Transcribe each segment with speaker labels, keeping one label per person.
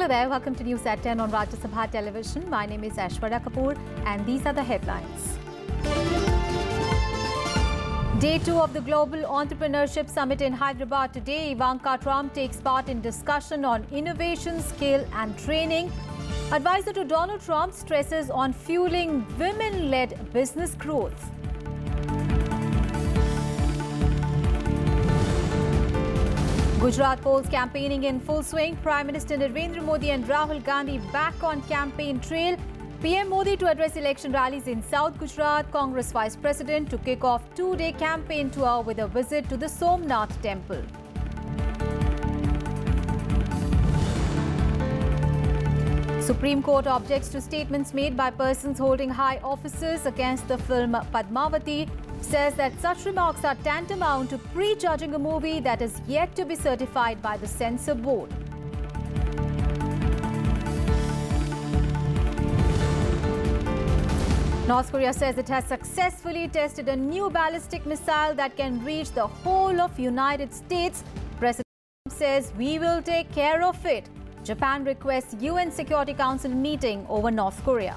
Speaker 1: Hello there, welcome to News at 10 on Rajya Sabha television. My name is Aishwarya Kapoor and these are the headlines. Day 2 of the Global Entrepreneurship Summit in Hyderabad today. Ivanka Trump takes part in discussion on innovation, skill and training. Advisor to Donald Trump stresses on fueling women-led business growth. Gujarat polls campaigning in full swing. Prime Minister Narendra Modi and Rahul Gandhi back on campaign trail. PM Modi to address election rallies in South Gujarat. Congress Vice President to kick off two-day campaign tour with a visit to the Somnath Temple. Supreme Court objects to statements made by persons holding high offices against the film Padmavati. Says that such remarks are tantamount to prejudging a movie that is yet to be certified by the censor board. North Korea says it has successfully tested a new ballistic missile that can reach the whole of United States. President Trump says we will take care of it. Japan requests UN Security Council meeting over North Korea.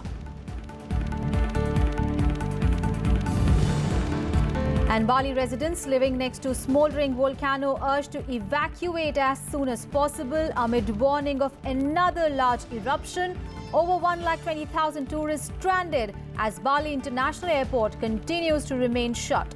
Speaker 1: And Bali residents living next to smoldering volcano urged to evacuate as soon as possible amid warning of another large eruption. Over 120,000 tourists stranded as Bali International Airport continues to remain shut.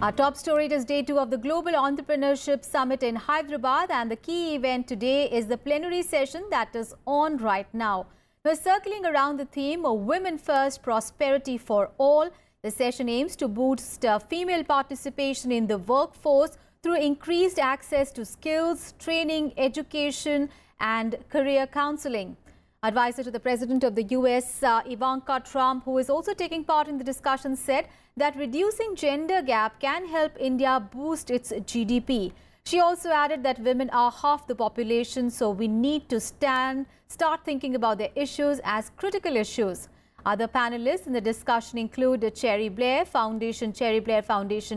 Speaker 1: Our top story is day 2 of the Global Entrepreneurship Summit in Hyderabad, and the key event today is the plenary session that is on right now. We're circling around the theme of Women First, Prosperity for All. The session aims to boost female participation in the workforce through increased access to skills, training, education and career counseling. Advisor to the President of the US, Ivanka Trump, who is also taking part in the discussion, said that reducing gender gap can help India boost its GDP. She also added that women are half the population, so we need to start thinking about their issues as critical issues. Other panelists in the discussion include Cherry Blair Foundation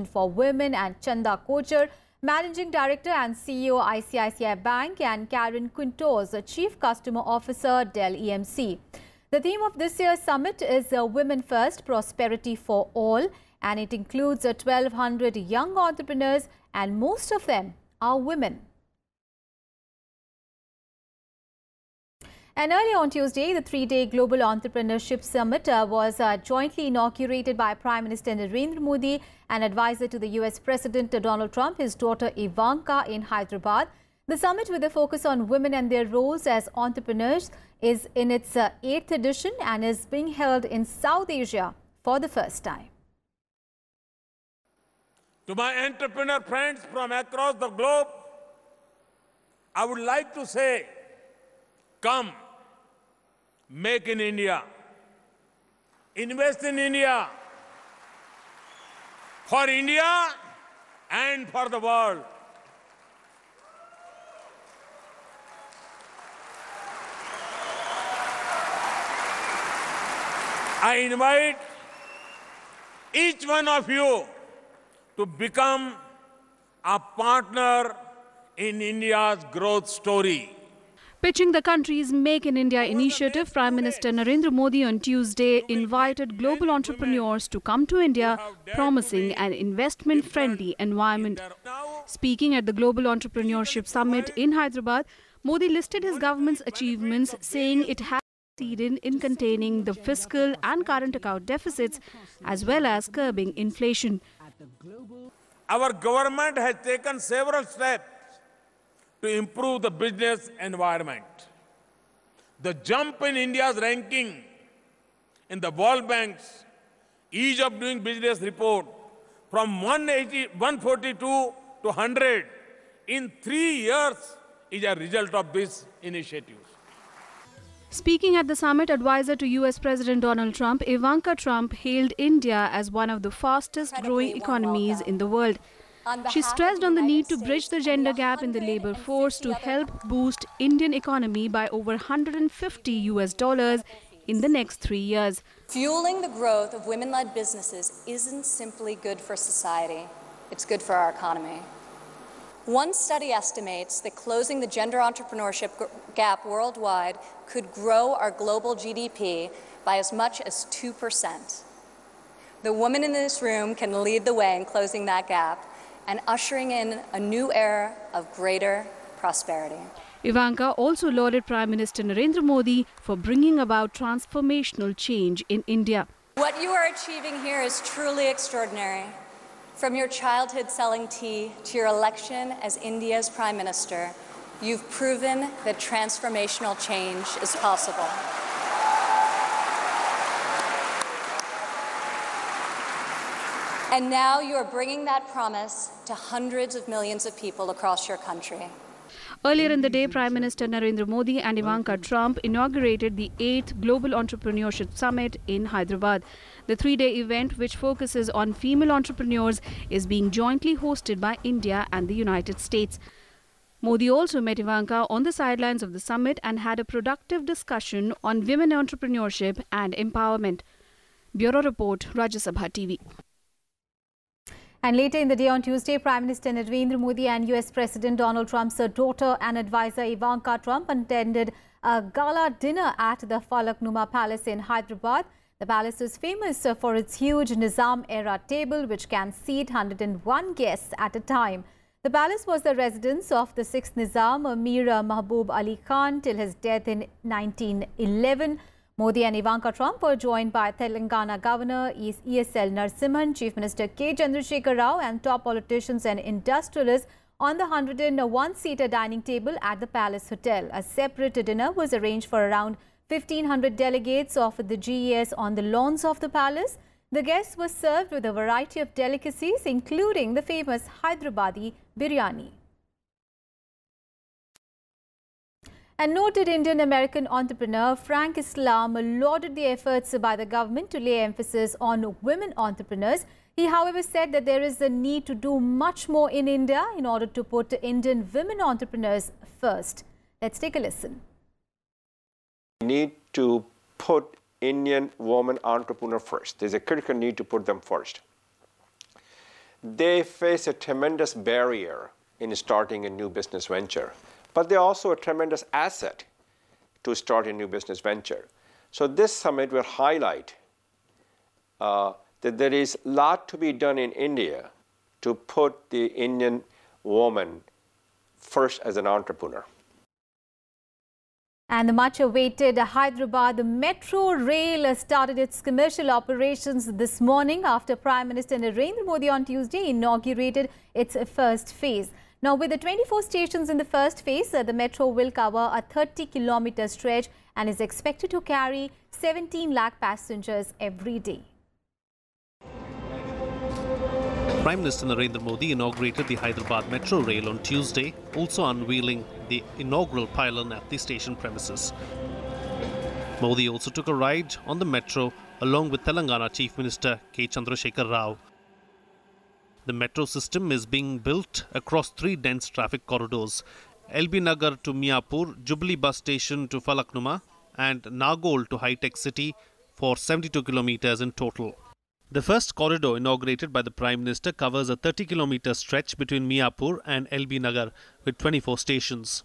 Speaker 1: for Women, and Chanda Kochar, Managing Director and CEO ICICI Bank, and Karen Quintos, Chief Customer Officer, Dell EMC. The theme of this year's summit is Women First, Prosperity for All, and it includes 1,200 young entrepreneurs, and most of them are women. And earlier on Tuesday, the 3-day Global Entrepreneurship Summit was jointly inaugurated by Prime Minister Narendra Modi and advisor to the US President Donald Trump, his daughter Ivanka, in Hyderabad. The summit, with a focus on women and their roles as entrepreneurs, is in its 8th edition and is being held in South Asia for the first time.
Speaker 2: To my entrepreneur friends from across the globe, I would like to say, come, make in India, invest in India, for India and for the world. I invite each one of you to become a partner in India's growth story.
Speaker 3: Pitching the country's Make in India initiative, Prime Minister Narendra Modi on Tuesday invited global entrepreneurs to come to India, promising an investment-friendly environment. Speaking at the Global Entrepreneurship Summit in Hyderabad, Modi listed his government's achievements, saying it has succeeded in containing the fiscal and current account deficits, as well as curbing inflation.
Speaker 2: Our government has taken several steps to improve the business environment. The jump in India's ranking in the World Bank's Ease of Doing Business report from 142 to 100 in 3 years is a result of this initiative.
Speaker 3: Speaking at the summit, advisor to US President Donald Trump, Ivanka Trump hailed India as one of the fastest growing economies in the world. She stressed on the need to bridge the gender gap in the labor force to help boost Indian economy by over $150 in the next 3 years.
Speaker 4: Fueling the growth of women-led businesses isn't simply good for society, it's good for our economy. One study estimates that closing the gender entrepreneurship gap worldwide could grow our global GDP by as much as 2%. The women in this room can lead the way in closing that gap and ushering in a new era of greater prosperity.
Speaker 3: Ivanka also lauded Prime Minister Narendra Modi for bringing about transformational change in India.
Speaker 4: What you are achieving here is truly extraordinary. From your childhood selling tea to your election as India's Prime Minister, you've proven that transformational change is possible. And now you are bringing that promise to hundreds of millions of people across your country.
Speaker 3: Earlier in the day, Prime Minister Narendra Modi and Ivanka Trump inaugurated the 8th Global Entrepreneurship Summit in Hyderabad. The 3-day event, which focuses on female entrepreneurs, is being jointly hosted by India and the United States. Modi also met Ivanka on the sidelines of the summit and had a productive discussion on women entrepreneurship and empowerment. Bureau Report, Rajya Sabha TV.
Speaker 1: And later in the day on Tuesday, Prime Minister Narendra Modi and US President Donald Trump's daughter and advisor Ivanka Trump attended a gala dinner at the Falaknuma Palace in Hyderabad. The palace is famous for its huge Nizam-era table, which can seat 101 guests at a time. The palace was the residence of the 6th Nizam, Mir Mahbub Ali Khan, till his death in 1911. Modi and Ivanka Trump were joined by Telangana Governor ESL Narasimhan, Chief Minister K. Chandrasekhar Rao and top politicians and industrialists on the 101-seater dining table at the Palace Hotel. A separate dinner was arranged for around 1,500 delegates of the GES on the lawns of the palace. The guests were served with a variety of delicacies, including the famous Hyderabadi biryani. And noted Indian-American entrepreneur Frank Islam lauded the efforts by the government to lay emphasis on women entrepreneurs. He, however, said that there is a need to do much more in India in order to put Indian women entrepreneurs first. Let's take a listen.
Speaker 5: We need to put Indian women entrepreneurs first. There's a critical need to put them first. They face a tremendous barrier in starting a new business venture. But they're also a tremendous asset to start a new business venture. So this summit will highlight that there is a lot to be done in India to put the Indian woman first as an entrepreneur.
Speaker 1: And the much-awaited Hyderabad Metro Rail started its commercial operations this morning after Prime Minister Narendra Modi on Tuesday inaugurated its first phase. Now, with the 24 stations in the first phase, the metro will cover a 30-kilometer stretch and is expected to carry 17 lakh passengers every day.
Speaker 6: Prime Minister Narendra Modi inaugurated the Hyderabad Metro Rail on Tuesday, also unveiling the inaugural pylon at the station premises. Modi also took a ride on the metro along with Telangana Chief Minister K. Chandrasekhar Rao. The metro system is being built across 3 dense traffic corridors, LB Nagar to Miapur, Jubilee bus station to Falaknuma and Nagol to High-Tech City for 72 kilometers in total. The first corridor inaugurated by the Prime Minister covers a 30-kilometer stretch between Miapur and LB Nagar with 24 stations.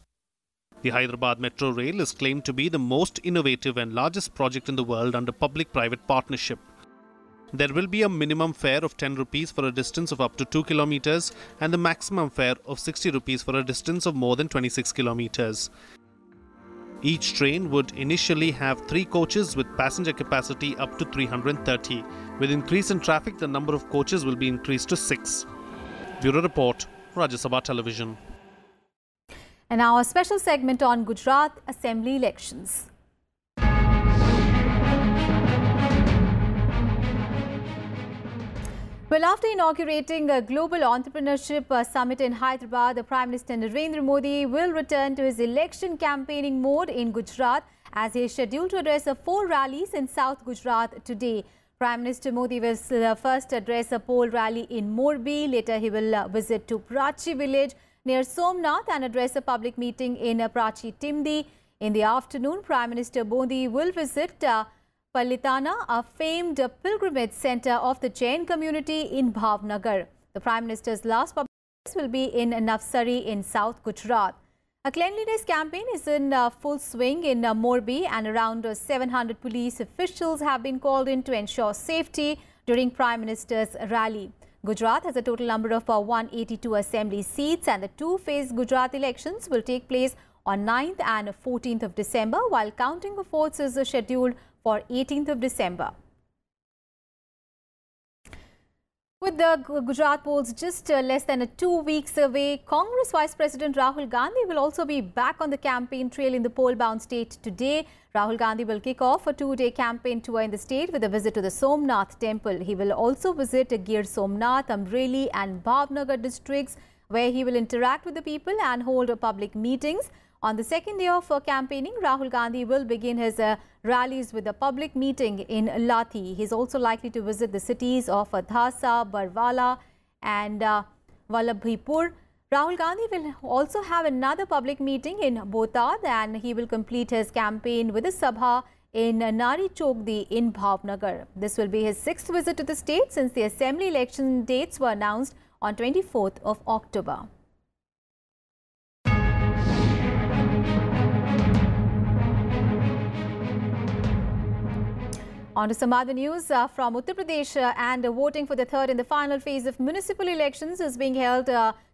Speaker 6: The Hyderabad Metro Rail is claimed to be the most innovative and largest project in the world under public-private partnership. There will be a minimum fare of 10 rupees for a distance of up to 2 kilometers and the maximum fare of 60 rupees for a distance of more than 26 kilometers. Each train would initially have 3 coaches with passenger capacity up to 330. With increase in traffic, the number of coaches will be increased to 6. Bureau Report, Rajya Sabha Television.
Speaker 1: And now a special segment on Gujarat Assembly elections. Well, after inaugurating a global entrepreneurship summit in Hyderabad, the Prime Minister Narendra Modi will return to his election campaigning mode in Gujarat as he is scheduled to address 4 rallies in South Gujarat today. Prime Minister Modi will first address a poll rally in Morbi. Later, he will visit to Prachi village near Somnath and address a public meeting in Prachi Timdi. In the afternoon, Prime Minister Modi will visit Palitana, a famed pilgrimage centre of the Jain community in Bhavnagar. The Prime Minister's last public place will be in Navsari in South Gujarat. A cleanliness campaign is in full swing in Morbi, and around 700 police officials have been called in to ensure safety during Prime Minister's rally. Gujarat has a total number of 182 assembly seats, and the two-phase Gujarat elections will take place on 9th and 14th of December, while counting of votes is scheduled for 18th of December. With the Gujarat polls just less than 2 weeks away, Congress Vice President Rahul Gandhi will also be back on the campaign trail in the poll-bound state today. Rahul Gandhi will kick off a 2-day campaign tour in the state with a visit to the Somnath temple. He will also visit Gir Somnath, Amreli and Bhavnagar districts, where he will interact with the people and hold public meetings. On the second day of campaigning, Rahul Gandhi will begin his rallies with a public meeting in Lathi. He is also likely to visit the cities of Dhasa, Barwala and Vallabhipur. Rahul Gandhi will also have another public meeting in Botad, and he will complete his campaign with a Sabha in Nari Chokdi in Bhavnagar. This will be his 6th visit to the state since the assembly election dates were announced on 24th of October. On to some other news from Uttar Pradesh, and voting for the third and the final phase of municipal elections is being held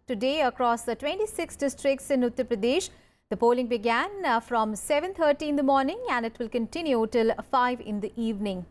Speaker 1: today across the 26 districts in Uttar Pradesh. The polling began from 7:30 in the morning and it will continue till 5 in the evening.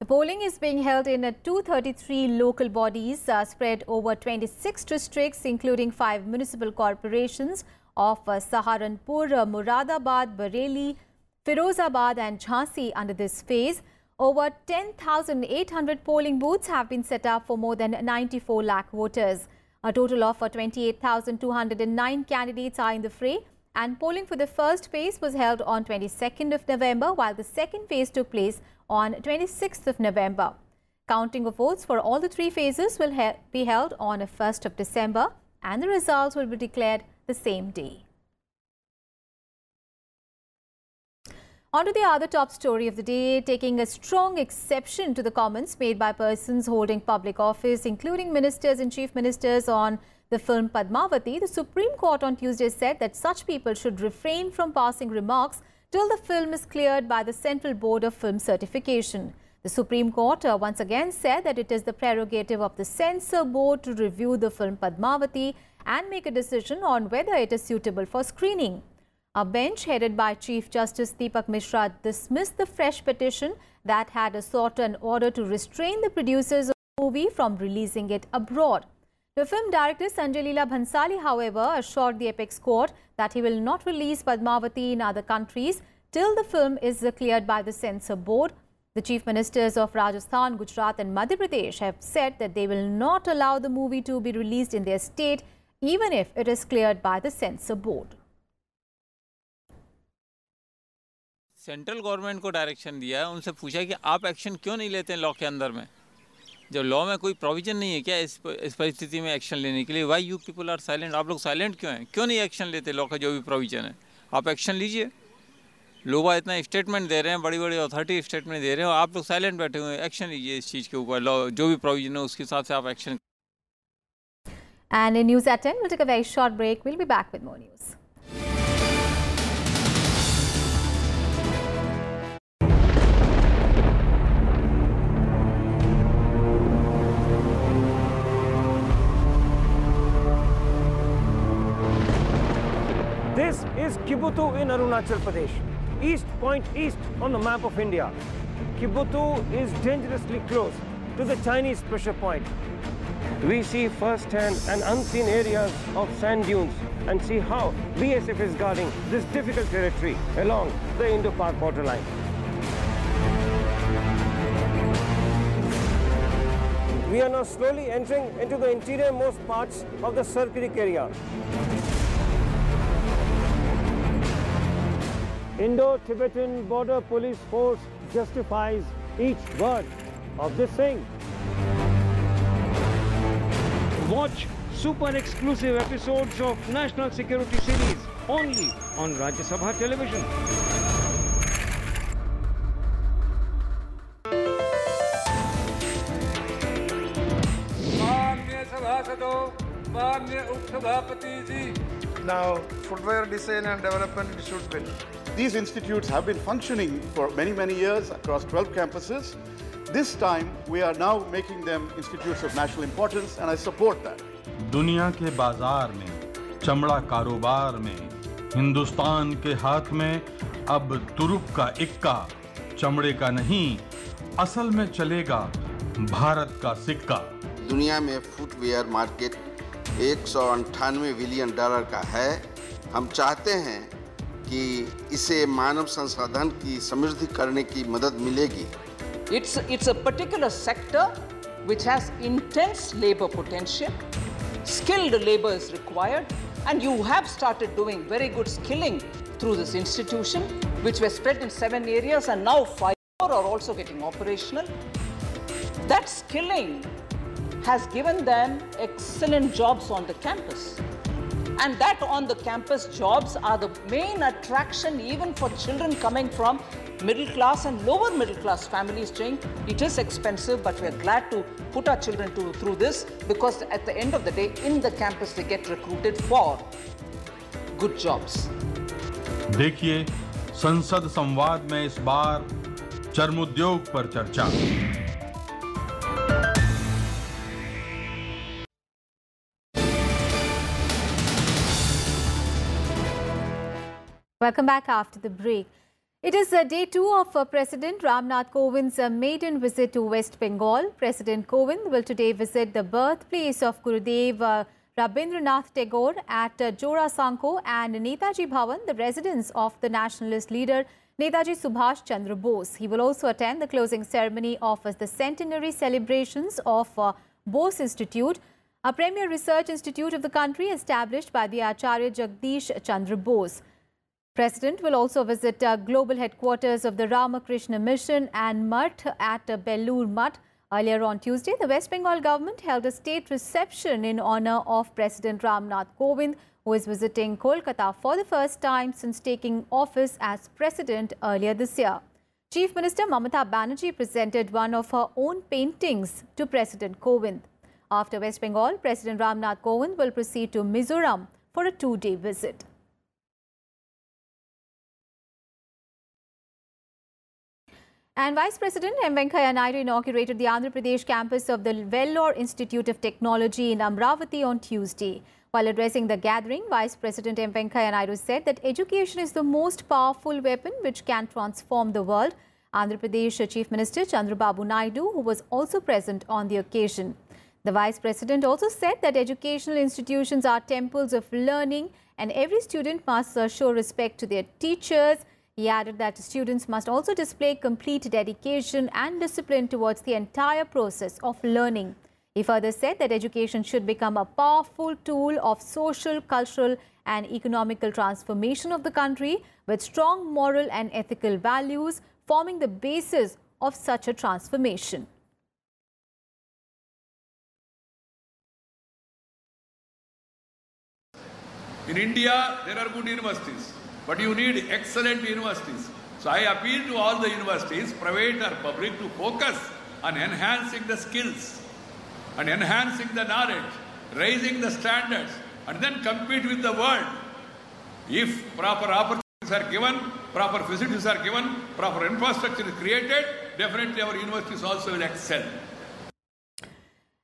Speaker 1: The polling is being held in 233 local bodies spread over 26 districts, including 5 municipal corporations of Saharanpur, Muradabad, Bareilly, Firozabad and Jhansi under this phase. Over 10,800 polling booths have been set up for more than 94 lakh voters. A total of 28,209 candidates are in the fray, and polling for the first phase was held on 22nd of November, while the second phase took place on 26th of November. Counting of votes for all the 3 phases will be held on 1st of December, and the results will be declared the same day. On to the other top story of the day, taking a strong exception to the comments made by persons holding public office, including ministers and chief ministers, on the film Padmavati. The Supreme Court on Tuesday said that such people should refrain from passing remarks till the film is cleared by the Central Board of Film Certification. The Supreme Court once again said that it is the prerogative of the Censor Board to review the film Padmavati and make a decision on whether it is suitable for screening. A bench headed by Chief Justice Deepak Mishra dismissed the fresh petition that had sought an order to restrain the producers of the movie from releasing it abroad. The film director Sanjay Leela Bhansali, however, assured the Apex Court that he will not release Padmavati in other countries till the film is cleared by the Censor Board. The Chief Ministers of Rajasthan, Gujarat and Madhya Pradesh have said that they will not allow the movie to be released in their state, even if it is cleared by the Censor Board.
Speaker 7: Central government को direction दिया है, उनसे पूछा कि आप action क्यों नहीं लेते हैं लॉ के अंदर में, जब लॉ में कोई प्रोविजन नहीं है क्या इस परिस्थिति में एक्शन लेने के लिए. Why you people are silent, आप लोग साइलेंट क्यों हैं, क्यों नहीं एक्शन लेते लॉ का जो भी प्रोविजन है. आप एक्शन लीजिए. लोग इतना स्टेटमेंट दे रहे हैं, बड़ी बड़ी अथॉरिटी स्टेटमेंट दे रहे हैं, आप लोग साइलेंट बैठे हुए हैं. एक्शन लीजिए इस चीज़ के ऊपर, लॉ जो भी प्रोविजन है उसके हिसाब से आप action.
Speaker 1: And in News at 10, we'll take a very short break. We'll be back with more news.
Speaker 8: This is Kibutu in Arunachal Pradesh, East Point East on the map of India. Kibutu is dangerously close to the Chinese pressure point. We see first-hand and unseen areas of sand dunes and see how BSF is guarding this difficult territory along the Indo-Pak borderline. We are now slowly entering into the interior-most parts of the Sir Creek area. Indo-Tibetan Border Police Force justifies each word of this saying. Watch super exclusive episodes of National Security Series only on Rajya Sabha television.
Speaker 9: Now, Footwear Design and Development Institute Bill. These institutes have been functioning for many years across 12 campuses. This time, we are now making them institutes of national importance, and I support that.
Speaker 10: दुनिया के बाजार में, चमड़ा कारोबार में, हिंदुस्तान के हाथ में अब तुरुप का इक्का, चमड़े का नहीं, असल में चलेगा भारत का सिक्का।
Speaker 11: दुनिया में फुटवेयर मार्केट $198 बिलियन का है। हम चाहते हैं कि इसे मानव संसाधन की समृद्धि करने की मदद मिलेगी।
Speaker 12: It's a particular sector which has intense labor potential. Skilled labor is required, and you have started doing very good skilling through this institution, which were spread in 7 areas, and now 5 more are also getting operational. That skilling has given them excellent jobs on the campus. And that on the campus jobs are the main attraction even for children coming from middle class and lower middle class families saying it is expensive, but we are glad to put our children through this, because at the end of the day in the campus they get recruited for good jobs.
Speaker 10: देखिए, संसद संवाद में इस बार चर्म उद्योग पर चर्चा।
Speaker 1: Welcome back after the break. It is day 2 of President Ramnath Kovind's maiden visit to West Bengal. President Kovind will today visit the birthplace of Gurudev Rabindranath Tagore at Jorasanko and Netaji Bhavan, the residence of the nationalist leader Netaji Subhash Chandra Bose. He will also attend the closing ceremony of the centenary celebrations of Bose Institute, a premier research institute of the country established by the Acharya Jagdish Chandra Bose. President will also visit global headquarters of the Ramakrishna Mission and Mutt at Bellur Mutt. Earlier on Tuesday, the West Bengal government held a state reception in honor of President Ramnath Kovind, who is visiting Kolkata for the first time since taking office as president earlier this year. Chief Minister Mamata Banerjee presented one of her own paintings to President Kovind. After West Bengal, President Ramnath Kovind will proceed to Mizoram for a 2-day visit. And Vice President M. Venkaiah Naidu inaugurated the Andhra Pradesh campus of the Vellore Institute of Technology in Amravati on Tuesday. While addressing the gathering, Vice President M. Venkaiah Naidu said that education is the most powerful weapon which can transform the world. Andhra Pradesh Chief Minister Chandrababu Naidu, who was also present on the occasion. The Vice President also said that educational institutions are temples of learning and every student must show respect to their teachers. He added that students must also display complete dedication and discipline towards the entire process of learning. He further said that education should become a powerful tool of social, cultural and economical transformation of the country with strong moral and ethical values forming the basis of such a transformation.
Speaker 13: In India, there are good universities, but you need excellent universities. So I appeal to all the universities, private or public, to focus on enhancing the skills and enhancing the knowledge, raising the standards, and then compete with the world. If proper opportunities are given, proper facilities are given, proper infrastructure is created, definitely our universities also will excel.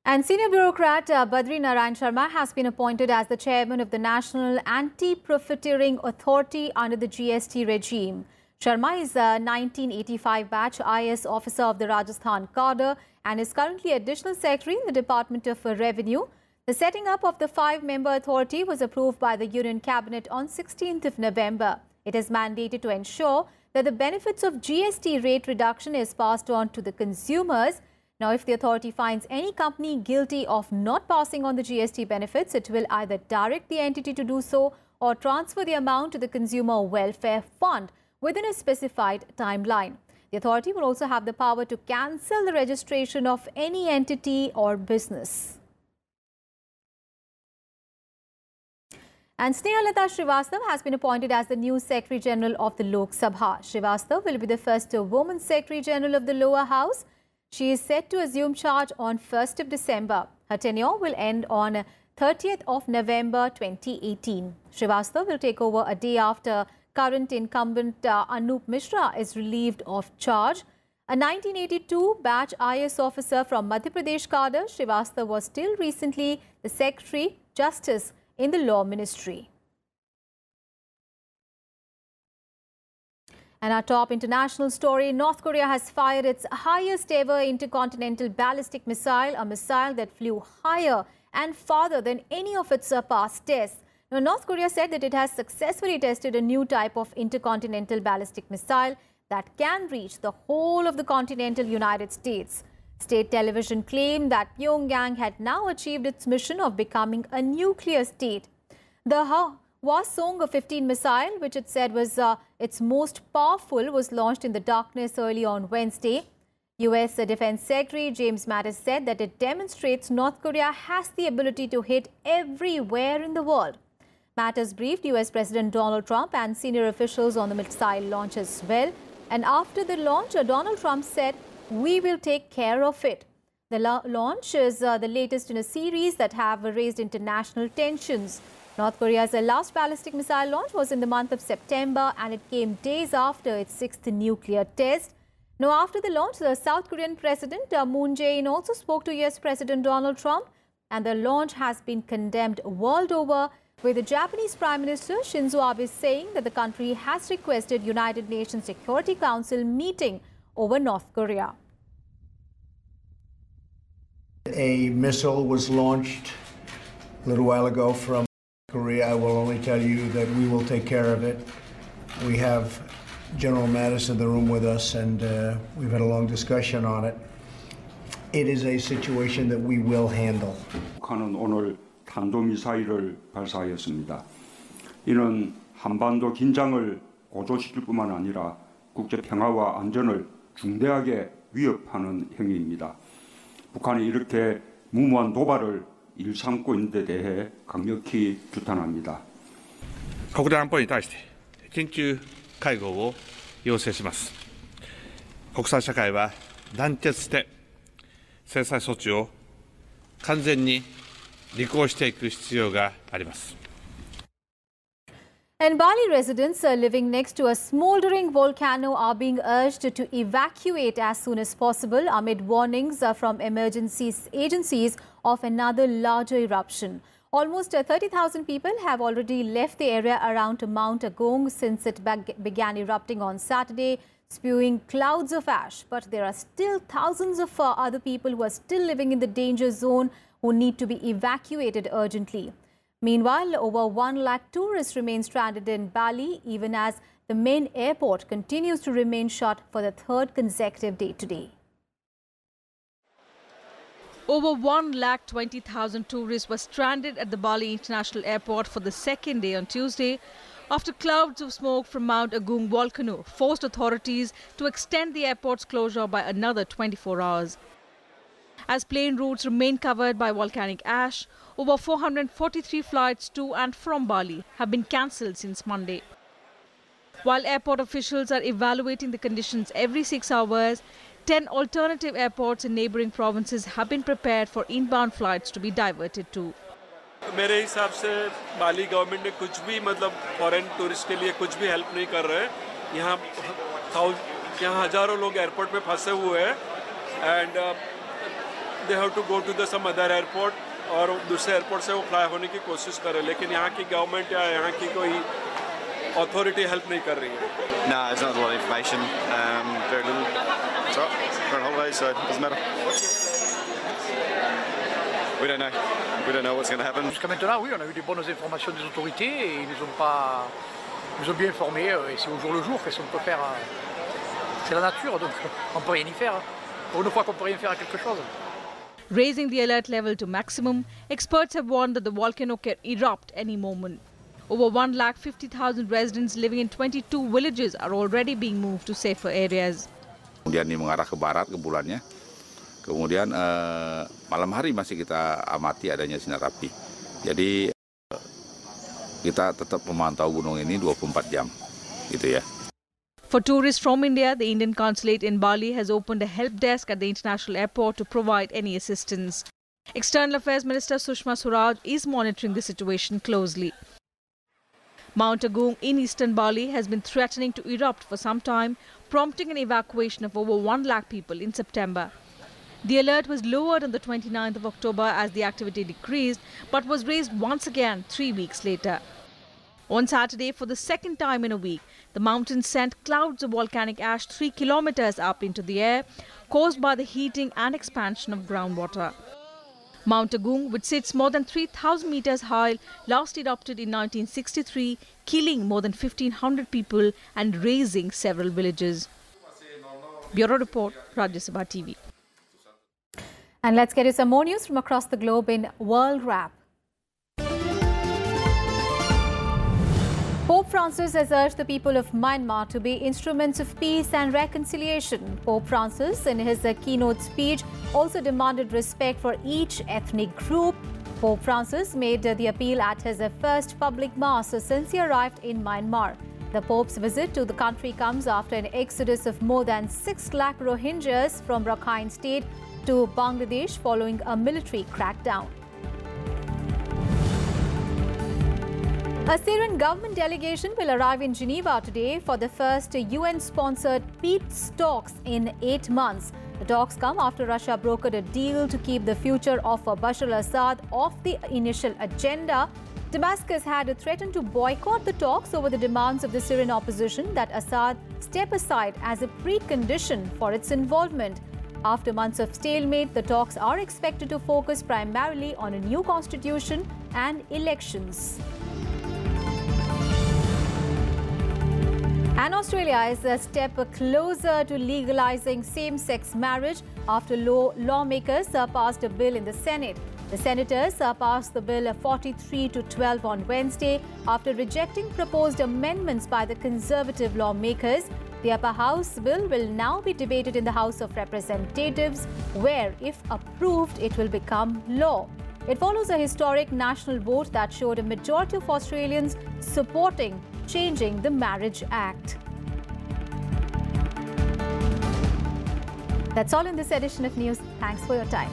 Speaker 1: And senior bureaucrat Badri Narayan Sharma has been appointed as the chairman of the National Anti-Profiteering Authority under the GST regime. Sharma is a 1985 batch IS officer of the Rajasthan cadre and is currently additional secretary in the Department of Revenue. The setting up of the 5-member authority was approved by the Union Cabinet on 16th of November. It is mandated to ensure that the benefits of GST rate reduction is passed on to the consumers. Now, if the authority finds any company guilty of not passing on the GST benefits, it will either direct the entity to do so or transfer the amount to the Consumer Welfare Fund within a specified timeline. The authority will also have the power to cancel the registration of any entity or business. And Snehalata Srivastava has been appointed as the new Secretary General of the Lok Sabha. Srivastava will be the first woman Secretary General of the lower house. She is set to assume charge on 1st of December. Her tenure will end on 30th of November 2018. Srivastava will take over a day after current incumbent Anup Mishra is relieved of charge. A 1982 batch IS officer from Madhya Pradesh cadre, Srivastava was till recently the Secretary Justice in the Law Ministry. And our top international story, North Korea has fired its highest ever intercontinental ballistic missile, a missile that flew higher and farther than any of its past tests. Now, North Korea said that it has successfully tested a new type of intercontinental ballistic missile that can reach the whole of the continental United States. State television claimed that Pyongyang had now achieved its mission of becoming a nuclear state. The Hwasong-15 missile, which it said was its most powerful, was launched in the darkness early on Wednesday. U.S. Defense Secretary James Mattis said that it demonstrates North Korea has the ability to hit everywhere in the world. Mattis briefed U.S. President Donald Trump and senior officials on the missile launch as well. And after the launch, Donald Trump said, "We will take care of it." The launch is the latest in a series that have raised international tensions. North Korea's last ballistic missile launch was in the month of September, and it came days after its 6th nuclear test. Now, after the launch, the South Korean President Moon Jae-in also spoke to U.S. President Donald Trump, and the launch has been condemned world over, with the Japanese Prime Minister Shinzo Abe saying that the country has requested United Nations Security Council meeting over North Korea.
Speaker 14: A missile was launched a little while ago from Korea. I will only tell you that we will take care of it. We have General Mattis in the room with us, and we've had a long discussion on it. It is a situation that we will handle.
Speaker 15: 북한은 오늘 탄도미사일을 발사하였습니다. 이는 한반도 긴장을 고조시킬 뿐만 아니라 국제 평화와 안전을 중대하게 위협하는 행위입니다. 북한이 이렇게 무모한 도발을 일삼고 있는 데 대해 강력히 규탄합니다.
Speaker 16: 国連安保理に対して緊急会合を要請します。国際社会は団結して制裁措置を完全に履行していく必要があります。
Speaker 1: And Bali residents living next to a smouldering volcano are being urged to evacuate as soon as possible amid warnings from emergency agencies of another larger eruption. Almost 30,000 people have already left the area around Mount Agung since it began erupting on Saturday, spewing clouds of ash. But there are still thousands of other people who are still living in the danger zone who need to be evacuated urgently. Meanwhile, over 1 lakh tourists remain stranded in Bali, even as the main airport continues to remain shut for the 3rd consecutive day today.
Speaker 17: Over 1,20,000 tourists were stranded at the Bali International Airport for the 2nd day on Tuesday after clouds of smoke from Mount Agung volcano forced authorities to extend the airport's closure by another 24 hours. As plane routes remain covered by volcanic ash, over 443 flights to and from Bali have been cancelled since Monday. While airport officials are evaluating the conditions every 6 hours, 10 alternative airports in neighbouring provinces have been prepared for inbound flights to be diverted to.
Speaker 18: मेरे हिसाब से बाली government ने कुछ भी मतलब foreign tourist के लिए कुछ भी हेल्प नहीं कर रहे हैं। यहाँ हजारों लोग एयरपोर्ट में फंसे हुए हैं and they have to go to the some other airport और दूसरे एयरपोर्ट से वो फ्लाई होने की कोशिश कर रहे हैं, लेकिन यहाँ की गवर्नमेंट या यहाँ की कोई अथॉरिटी हेल्प नहीं कर रही है।
Speaker 19: No, there's not a lot of information. Very little. It's all right. We're on holiday, so it doesn't matter. We don't know. We don't know what's going to happen.
Speaker 20: Jusqu'à maintenant, oui, on a eu des bonnes informations des autorités et ils nous ont bien informés et c'est au jour le jour. Qu'est-ce qu'on peut faire? C'est la nature, donc on ne peut rien y faire. Pour une fois qu'on peut rien faire à quelque chose.
Speaker 17: Raising the alert level to maximum, experts have warned that the volcano can erupt any moment. Over 1,50,000 residents living in 22 villages are already being moved to safer areas.
Speaker 21: Kemudian ini mengarah ke barat ke bulannya. Kemudian malam hari masih kita amati adanya sinar api. Jadi kita tetap memantau gunung ini 24 jam, gitu ya.
Speaker 17: For tourists from India, the Indian consulate in Bali has opened a help desk at the international airport to provide any assistance. External Affairs Minister Sushma Swaraj is monitoring the situation closely. Mount Agung in eastern Bali has been threatening to erupt for some time, prompting an evacuation of over 1 lakh people in September. The alert was lowered on the 29th of October as the activity decreased, but was raised once again 3 weeks later. On Saturday, for the second time in a week, the mountain sent clouds of volcanic ash 3 kilometers up into the air, caused by the heating and expansion of groundwater. Mount Agung, which sits more than 3,000 meters high, last erupted in 1963, killing more than 1,500 people and razing several villages. Bureau Report, Rajya Sabha TV.
Speaker 1: And let's get you some more news from across the globe in World Wrap. Pope Francis has urged the people of Myanmar to be instruments of peace and reconciliation. Pope Francis, in his keynote speech, also demanded respect for each ethnic group. Pope Francis made the appeal at his first public mass since he arrived in Myanmar. The Pope's visit to the country comes after an exodus of more than 6 lakh Rohingyas from Rakhine State to Bangladesh following a military crackdown. A Syrian government delegation will arrive in Geneva today for the first UN-sponsored peace talks in 8 months. The talks come after Russia brokered a deal to keep the future of Bashar al-Assad off the initial agenda. Damascus had threatened to boycott the talks over the demands of the Syrian opposition that Assad step aside as a precondition for its involvement. After months of stalemate, the talks are expected to focus primarily on a new constitution and elections. And Australia is a step closer to legalizing same-sex marriage after lawmakers passed a bill in the Senate. The senators passed the bill 43-12 on Wednesday after rejecting proposed amendments by the Conservative lawmakers. The upper house bill will now be debated in the House of Representatives, where, if approved, it will become law. It follows a historic national vote that showed a majority of Australians supporting changing the Marriage Act. That's all in this edition of news. Thanks for your time.